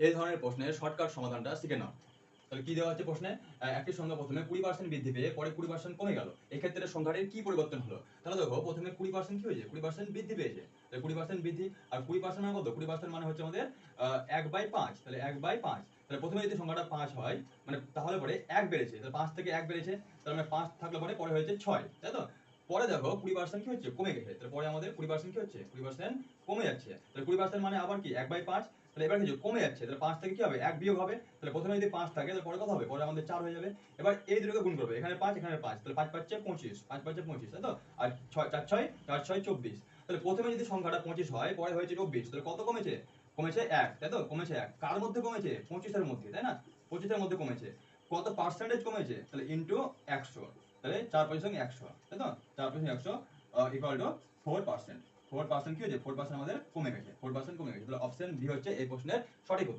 এই ধরনের প্রশ্নের শর্টকাট সমাধানটা শিখে নাও। তাহলে কি দেওয়া হচ্ছে প্রশ্নে, একটি সংখ্যা প্রথমে 20% বৃদ্ধি পেয়ে পরে 20% কমে গেল, এই ক্ষেত্রে সংখ্যাটির কি পরিবর্তন হলো? তাহলে দেখো প্রথমে 20% কি হয়েছে, 20% বৃদ্ধি পেয়েছে, তাহলে 20% বৃদ্ধি, আর 20% মানে কত, 20% মানে হচ্ছে আমাদের 1/5, তাহলে 1/5, তাহলে প্রথমে যদি সংখ্যাটা 5 হয় মানে তাহলে পরে 1 বেড়েছে, তাহলে 5 থেকে 1 বেড়েছে, তাহলে মানে 5 থাকলে পরে হয়েছে 6, তাই তো? পরে দেখো 20% কি হচ্ছে, কমে গেছে, তাহলে পরে আমাদের 20% কি হচ্ছে, 20% কমে যাচ্ছে, তাহলে 20% মানে আবার কি 1/5, তাহলে এবার কিছু কমে যাচ্ছে, তাহলে 5 থেকে কি হবে, 1 বিয়োগ হবে, তাহলে প্রথমে যদি 5 থাকে তাহলে পরে কত হবে, পরে আমাদের 4 হয়ে যাবে। এবার এই দুটোকে গুণ করবে, এখানে 5 এখানে 5, তাহলে 5 পাঁচে 25, 5 পাঁচে 25, তাই তো? আর 6 4 6 4 6 24, তাহলে প্রথমে যদি সংখ্যাটা 25 হয় পরে হয়েছে 24, তাহলে কত কমেছে, কমেছে 1, তাই তো? কমেছে 1, কার মধ্যে কমেছে, 25 এর মধ্যে, তাই না? 25 এর মধ্যে কমেছে, কত পার্সেন্টেজ কমেছে, তাহলে ইনটু 100, তাহলে 4 5 100, তাই তো? 4 5 100 ইকুয়াল টু 4%। 4% কি হয়েছে, 4% আমাদের কমে গেছে, 4% কমে গেছে, তাহলে অপশন বি হচ্ছে এই প্রশ্নের সঠিক উত্তর।